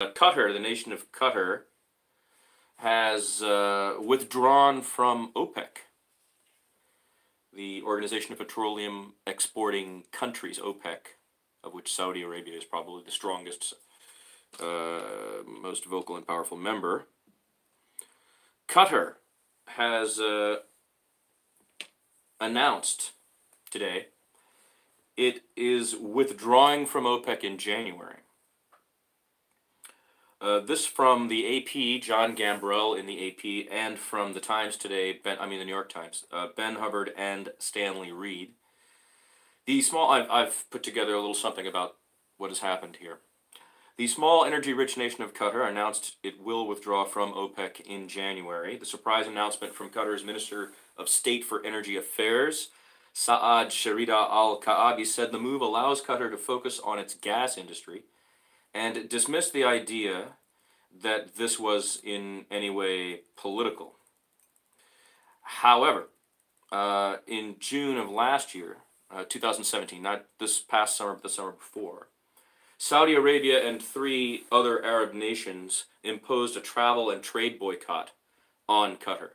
Qatar, the nation of Qatar, has withdrawn from OPEC, the Organization of Petroleum Exporting Countries, OPEC, of which Saudi Arabia is probably the strongest, most vocal and powerful member. Qatar has announced today it is withdrawing from OPEC in January. This from the AP, John Gambrell in the AP, and from the Times today, the New York Times, Ben Hubbard and Stanley Reed. I've put together a little something about what has happened here. The small energy-rich nation of Qatar announced it will withdraw from OPEC in January. The surprise announcement from Qatar's Minister of State for Energy Affairs, Saad Sharida al-Kaabi, said the move allows Qatar to focus on its gas industry and dismissed the idea that this was in any way political. However, in June of last year, 2017, not this past summer, but the summer before, Saudi Arabia and 3 other Arab nations imposed a travel and trade boycott on Qatar,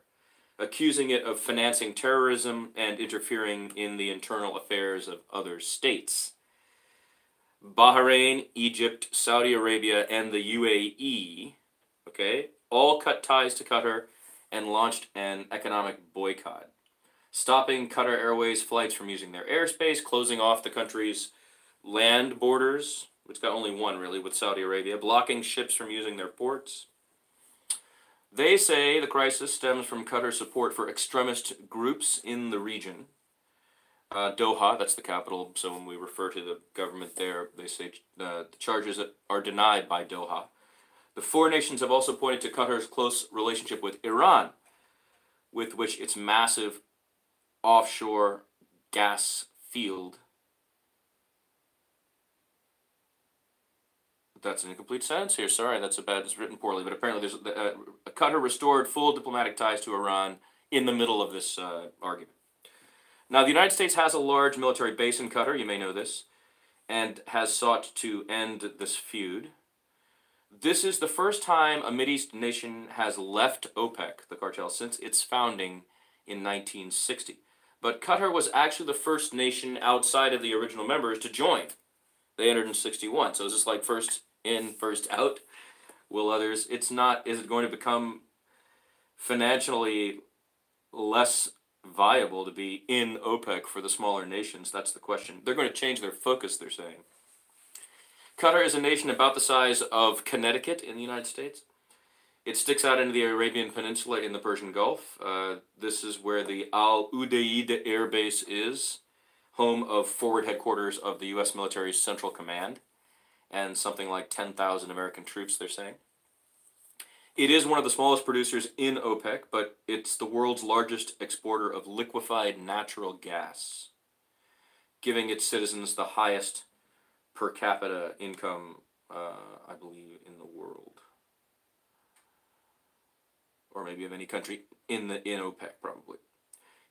accusing it of financing terrorism and interfering in the internal affairs of other states. Bahrain, Egypt, Saudi Arabia, and the UAE, all cut ties to Qatar and launched an economic boycott, stopping Qatar Airways flights from using their airspace, closing off the country's land borders, which got only one really, with Saudi Arabia, blocking ships from using their ports. They say the crisis stems from Qatar's support for extremist groups in the region. Doha, that's the capital, so when we refer to the government there, they say the charges are denied by Doha. The 4 nations have also pointed to Qatar's close relationship with Iran, with which its massive offshore gas field. That's an incomplete sentence here. Sorry, it's written poorly. But apparently, there's Qatar restored full diplomatic ties to Iran in the middle of this argument. Now, the United States has a large military base in Qatar. You may know this, and has sought to end this feud. This is the first time a Mideast nation has left OPEC, the cartel, since its founding in 1960. But Qatar was actually the first nation outside of the original members to join. They entered in 61. So is this like first in, first out? Will others? It's not. Is it going to become financially less viable to be in OPEC for the smaller nations? That's the question. They're going to change their focus, they're saying. Qatar is a nation about the size of Connecticut in the United States. It sticks out into the Arabian Peninsula in the Persian Gulf. This is where the Al Udeid Air Base is, home of forward headquarters of the U.S. military's Central Command, and something like 10,000 American troops, they're saying. It is one of the smallest producers in OPEC, but it's the world's largest exporter of liquefied natural gas, giving its citizens the highest per capita income, I believe, in the world. Or maybe of any country in OPEC, probably.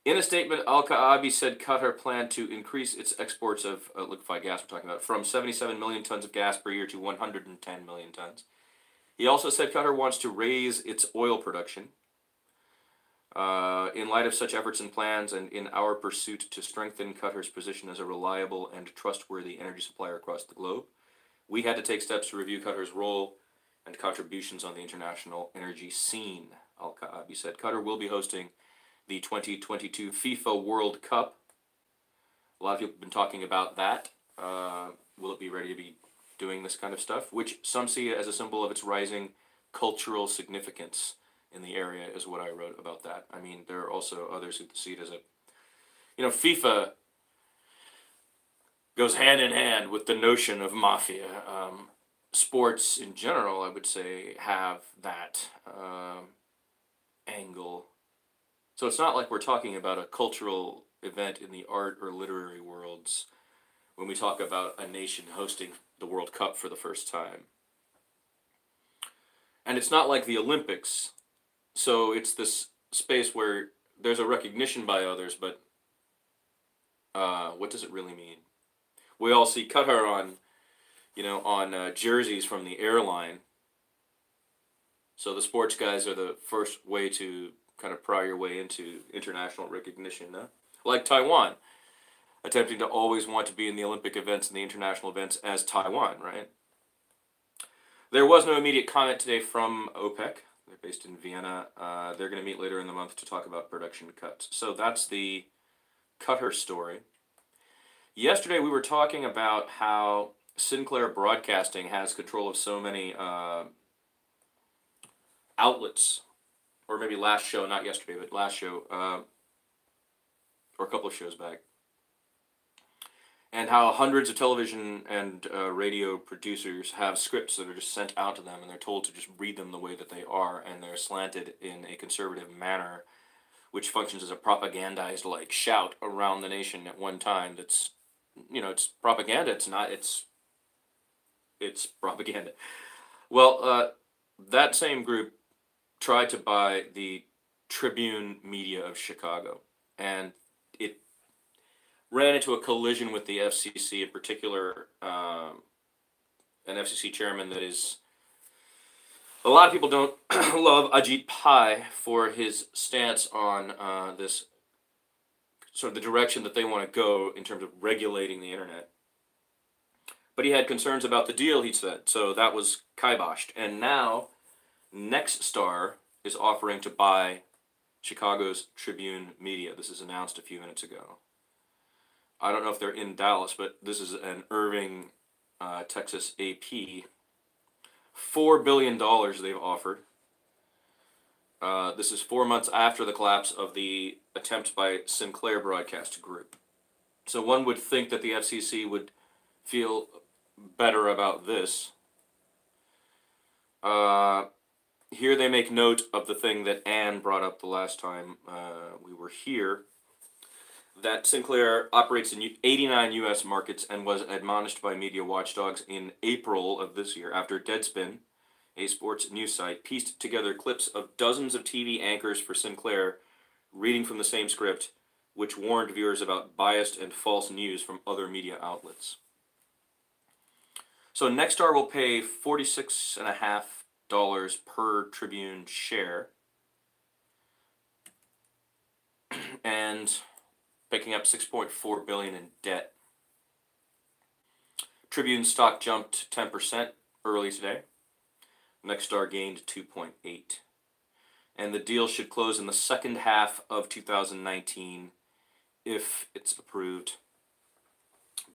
In a statement, Al-Kaabi said Qatar planned to increase its exports of liquefied gas, we're talking about, from 77 million tons of gas per year to 110 million tons. He also said Qatar wants to raise its oil production. In light of such efforts and plans, and in our pursuit to strengthen Qatar's position as a reliable and trustworthy energy supplier across the globe, we had to take steps to review Qatar's role and contributions on the international energy scene, Al-Kaabi said. Qatar will be hosting the 2022 FIFA World Cup. A lot of people have been talking about that. Will it be ready to be doing this kind of stuff? Which some see as a symbol of its rising cultural significance in the area, is what I wrote about that. I mean, there are also others who see it as FIFA goes hand in hand with the notion of mafia. Sports in general, I would say, have that angle. So it's not like we're talking about a cultural event in the art or literary worlds when we talk about a nation hosting the World Cup for the first time. And it's not like the Olympics, so it's this space where there's a recognition by others, but what does it really mean? We all see Qatar on jerseys from the airline, So the sports guys are the first way to kind of pry your way into international recognition. Like Taiwan, attempting to always want to be in the Olympic events and the international events as Taiwan, right? There was no immediate comment today from OPEC. They're based in Vienna. They're going to meet later in the month to talk about production cuts. So that's the Qatar story. Yesterday we were talking about how Sinclair Broadcasting has control of so many outlets, or maybe last show, not yesterday, but last show, or a couple of shows back, and how hundreds of television and radio producers have scripts that are just sent out to them, and they're told to just read them the way that they are, and they're slanted in a conservative manner, which functions as a propagandized like shout around the nation at one time. That's, it's propaganda. It's not. It's propaganda. Well, that same group tried to buy the Tribune Media of Chicago, and it ran into a collision with the FCC, in particular, an FCC chairman that is, a lot of people don't love Ajit Pai for his stance on this sort of the direction that they want to go in terms of regulating the internet. But he had concerns about the deal, he said, so that was kiboshed. And now Nexstar is offering to buy Chicago's Tribune Media. This is announced a few minutes ago. I don't know if they're in Dallas, but this is an Irving, Texas AP. $4 billion they've offered. This is 4 months after the collapse of the attempt by Sinclair Broadcast Group. So one would think that the FCC would feel better about this. Here they make note of the thing that Ann brought up the last time we were here, that Sinclair operates in 89 U.S. markets and was admonished by media watchdogs in April of this year after Deadspin, a sports news site, pieced together clips of dozens of TV anchors for Sinclair reading from the same script, which warned viewers about biased and false news from other media outlets. So Nexstar will pay $46.50 per Tribune share, and picking up $6.4 billion in debt. Tribune stock jumped 10% early today. Nexstar gained 2.8%. And the deal should close in the second half of 2019 if it's approved.